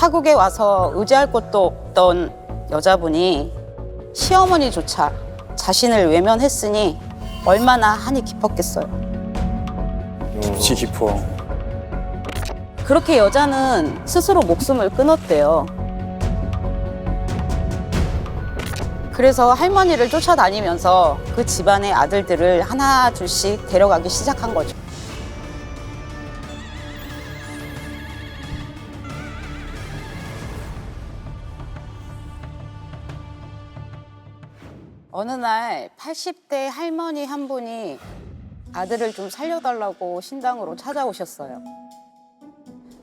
타국에 와서 의지할 곳도 없던 여자분이 시어머니조차 자신을 외면했으니 얼마나 한이 깊었겠어요. 깊이 깊어. 그렇게 여자는 스스로 목숨을 끊었대요. 그래서 할머니를 쫓아다니면서 그 집안의 아들들을 하나 둘씩 데려가기 시작한 거죠. 어느 날 80대 할머니 한 분이 아들을 좀 살려달라고 신당으로 찾아오셨어요.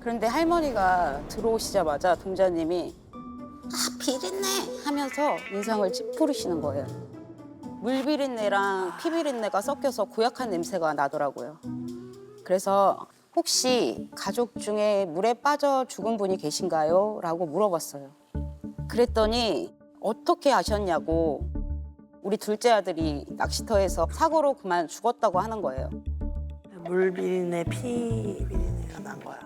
그런데 할머니가 들어오시자마자 동자님이 비린내 하면서 인상을 찌푸리시는 거예요. 물비린내랑 피비린내가 섞여서 고약한 냄새가 나더라고요. 그래서 혹시 가족 중에 물에 빠져 죽은 분이 계신가요? 라고 물어봤어요. 그랬더니 어떻게 아셨냐고 우리 둘째 아들이 낚시터에서 사고로 그만 죽었다고 하는 거예요. 물 비린내, 피 비린내가 난 거야.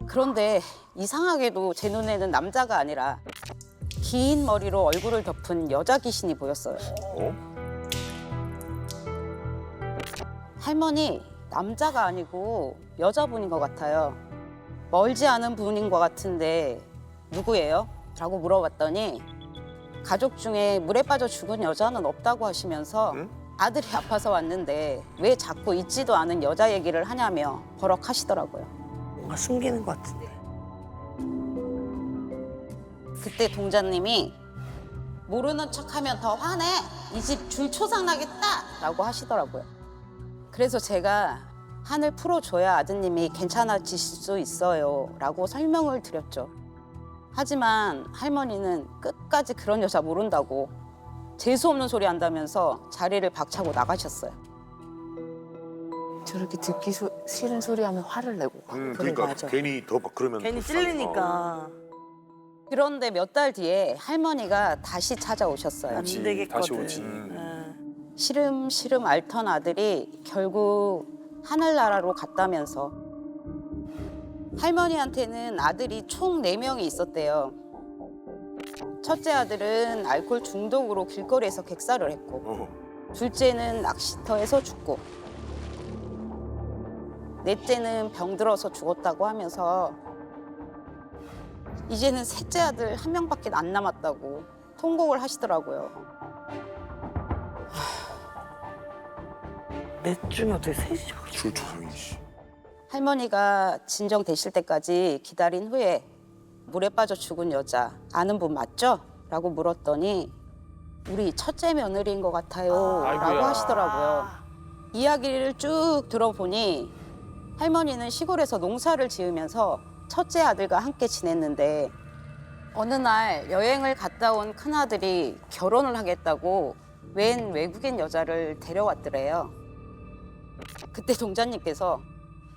그런데 이상하게도 제 눈에는 남자가 아니라 긴 머리로 얼굴을 덮은 여자 귀신이 보였어요. 할머니, 남자가 아니고 여자분인 것 같아요. 멀지 않은 분인 것 같은데 누구예요? 라고 물어봤더니 가족 중에 물에 빠져 죽은 여자는 없다고 하시면서 아들이 아파서 왔는데 왜 자꾸 있지도 않은 여자 얘기를 하냐며 버럭하시더라고요. 뭔가 숨기는 것 같은데. 그때 동자님이 모르는 척하면 더 화내. 이 집 줄초상 나겠다 라고 하시더라고요. 그래서 제가 한을 풀어줘야 아드님이 괜찮아지실 수 있어요 라고 설명을 드렸죠. 하지만 할머니는 끝까지 그런 여자 모른다고 재수없는 소리 한다면서 자리를 박차고 나가셨어요. 저렇게 듣기 싫은 소리 하면 화를 내고 가. 그러니까 맞아. 괜히 더 막 그러면 괜히 더 싸니까. 찔리니까 그런데 몇 달 뒤에 할머니가 다시 찾아오셨어요. 안 되겠거든. 다시 오지. 시름시름 앓던 아들이 결국 하늘나라로 갔다면서 할머니한테는 아들이 총 4명이 있었대요. 첫째 아들은 알코올 중독으로 길거리에서 객사를 했고 둘째는 낚시터에서 죽고 넷째는 병들어서 죽었다고 하면서 이제는 셋째 아들 1명밖에 안 남았다고 통곡을 하시더라고요. 넷 중에 어떻게 셋이 저렇게 줄초상이 씨. 할머니가 진정되실 때까지 기다린 후에 물에 빠져 죽은 여자 아는 분 맞죠? 라고 물었더니 우리 첫째 며느리인 것 같아요 라고 하시더라고요. 이야기를 쭉 들어보니 할머니는 시골에서 농사를 지으면서 첫째 아들과 함께 지냈는데 어느 날 여행을 갔다 온 큰아들이 결혼을 하겠다고 웬 외국인 여자를 데려왔더래요. 그때 동자님께서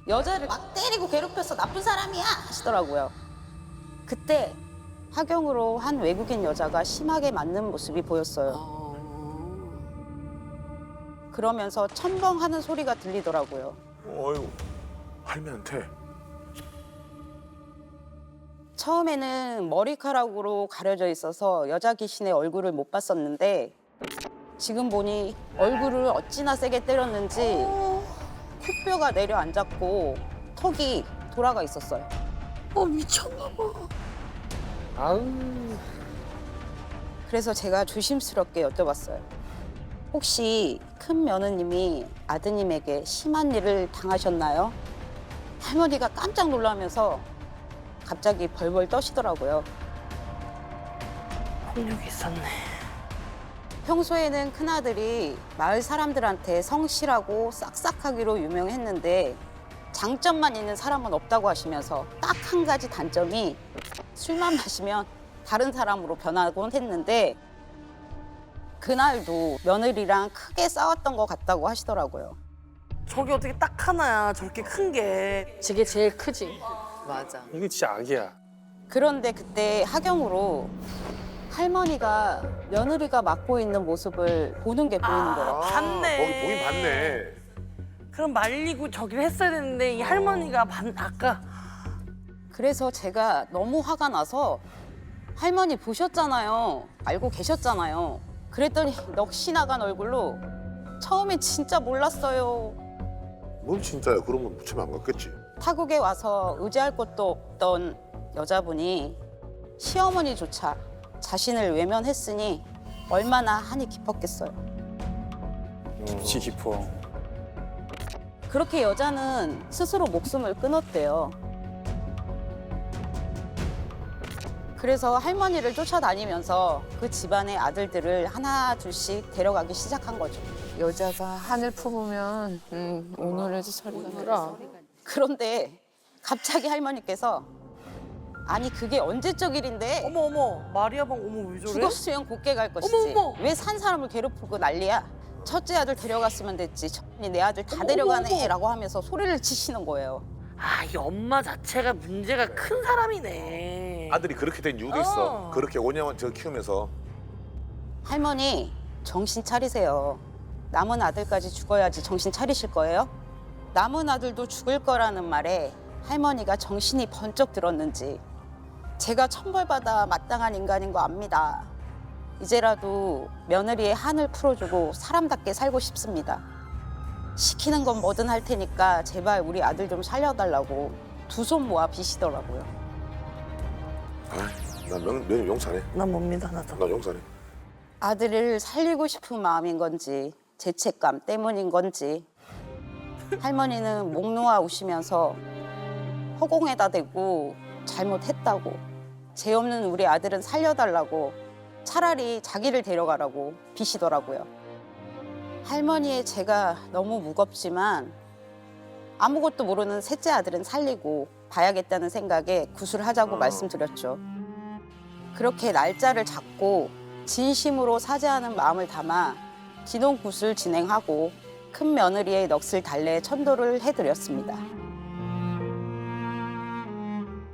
여자를 막 때리고 괴롭혀서 나쁜 사람이야 하시더라고요. 그때 화경으로 한 외국인 여자가 심하게 맞는 모습이 보였어요. 그러면서 첨벙하는 소리가 들리더라고요. 어휴, 할매한테. 처음에는 머리카락으로 가려져 있어서 여자 귀신의 얼굴을 못 봤었는데 지금 보니 얼굴을 어찌나 세게 때렸는지 코뼈가 내려앉았고 턱이 돌아가 있었어요. 미쳤나 봐. 아우. 그래서 제가 조심스럽게 여쭤봤어요. 혹시 큰 며느님이 아드님에게 심한 일을 당하셨나요? 할머니가 깜짝 놀라면서 갑자기 벌벌 떠시더라고요. 폭력이 있었네. 평소에는 큰아들이 마을 사람들한테 성실하고 싹싹하기로 유명했는데 장점만 있는 사람은 없다고 하시면서 딱 한 가지 단점이 술만 마시면 다른 사람으로 변하곤 했는데 그날도 며느리랑 크게 싸웠던 것 같다고 하시더라고요. 저게 어떻게 딱 하나야, 저렇게 큰 게. 저게 제일 크지. 맞아. 이게 진짜 악이야. 그런데 그때 하경으로 할머니가 며느리가 맡고 있는 모습을 보는 게 보이는 거예요. 봤네. 거기 보긴 봤네. 그럼 말리고 저기를 했어야 되는데 이 할머니가 아까 그래서 제가 너무 화가 나서 할머니 보셨잖아요. 알고 계셨잖아요. 그랬더니 넋이 나간 얼굴로 처음엔 진짜 몰랐어요. 뭘 진짜야? 그러면 무채면 안 갔겠지. 타국에 와서 의지할 곳도 없던 여자분이 시어머니조차 자신을 외면했으니 얼마나 한이 깊었겠어요. 깊이 깊어. 그렇게 여자는 스스로 목숨을 끊었대요. 그래서 할머니를 쫓아다니면서 그 집안의 아들들을 하나 둘씩 데려가기 시작한 거죠. 여자가 한을 품으면 오늘의 소리가 들어. 그런데 갑자기 할머니께서 아니 그게 언제적 일인데 어머 어머 마리아방 어머 왜 저래? 죽었으면 곱게 갈 것이지 어머, 어머. 왜 산 사람을 괴롭히고 난리야. 첫째 아들 데려갔으면 됐지. 내 아들 다 어머, 데려가네 어머. 라고 하면서 소리를 치시는 거예요. 아, 이 엄마 자체가 문제가 큰 사람이네. 아들이 그렇게 된 이유도 있어. 그렇게 5년 저 키우면서. 할머니 정신 차리세요. 남은 아들까지 죽어야지 정신 차리실 거예요? 남은 아들도 죽을 거라는 말에 할머니가 정신이 번쩍 들었는지 제가 천벌받아 마땅한 인간인 거 압니다. 이제라도 며느리의 한을 풀어주고 사람답게 살고 싶습니다. 시키는 건 뭐든 할 테니까 제발 우리 아들 좀 살려달라고 두 손 모아 비시더라고요. 난 며느리 용서해. 난 뭡니다 나도. 나 용서해. 아들을 살리고 싶은 마음인 건지 죄책감 때문인 건지 할머니는 목 놓아 우시면서 허공에다 대고 잘못했다고 죄 없는 우리 아들은 살려달라고 차라리 자기를 데려가라고 비시더라고요. 할머니의 죄가 너무 무겁지만 아무것도 모르는 셋째 아들은 살리고 봐야겠다는 생각에 구술하자고 말씀드렸죠. 그렇게 날짜를 잡고 진심으로 사죄하는 마음을 담아 진홍 구술 진행하고 큰 며느리의 넋을 달래 천도를 해드렸습니다.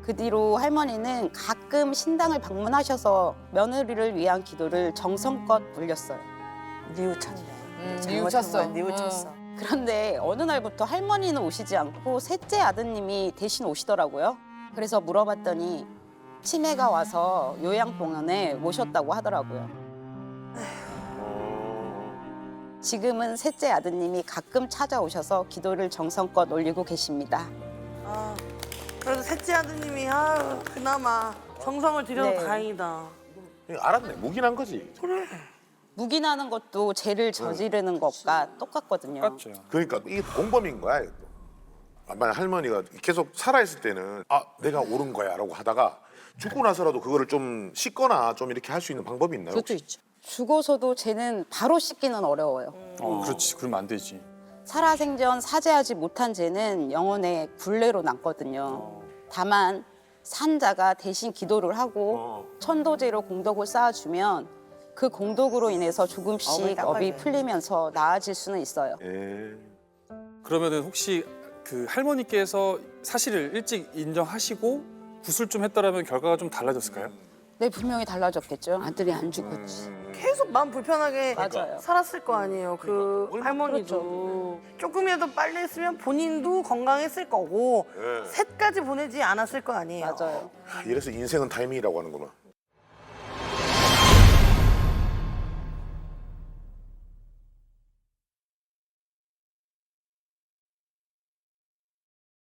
그 뒤로 할머니는 가끔 신당을 방문하셔서 며느리를 위한 기도를 정성껏 올렸어요. 뉘우쳤네. 뉘우쳤어. 뉘우쳤어. 그런데 어느 날부터 할머니는 오시지 않고 셋째 아드님이 대신 오시더라고요. 그래서 물어봤더니 치매가 와서 요양병원에 모셨다고 하더라고요. 지금은 셋째 아드님이 가끔 찾아오셔서 기도를 정성껏 올리고 계십니다. 아, 그래도 셋째 아드님이 아 그나마 정성을 들여서 네. 다행이다. 알았네. 묵인한 거지. 묵인하는 것도 죄를 저지르는 것과 똑같거든요. 똑같죠. 그러니까 이게 공범인 거야. 이것도. 만약 할머니가 계속 살아있을 때는 아 내가 옳은 거야라고 하다가 죽고 나서라도 그거를 좀 씻거나 좀 이렇게 할 수 있는 방법이 있나요? 그것도 혹시? 있죠. 죽어서도 죄는 바로 씻기는 어려워요. 그렇지. 그러면 안 되지. 살아생전 사죄하지 못한 죄는 영혼의 굴레로 남거든요. 다만 산자가 대신 기도를 하고 천도제로 공덕을 쌓아주면 그 공덕으로 인해서 조금씩 업이 풀리면서 나아질 수는 있어요. 예. 그러면은 혹시 그 할머니께서 사실을 일찍 인정하시고 구술 좀 했더라면 결과가 좀 달라졌을까요? 네, 분명히 달라졌겠죠. 아들이 안 죽었지. 계속 마음 불편하게 맞아요. 살았을 거 아니에요. 그 할머니도 조금이라도 빨리 했으면 본인도 건강했을 거고 예. 셋까지 보내지 않았을 거 아니에요. 맞아요. 이래서 인생은 타이밍이라고 하는구만.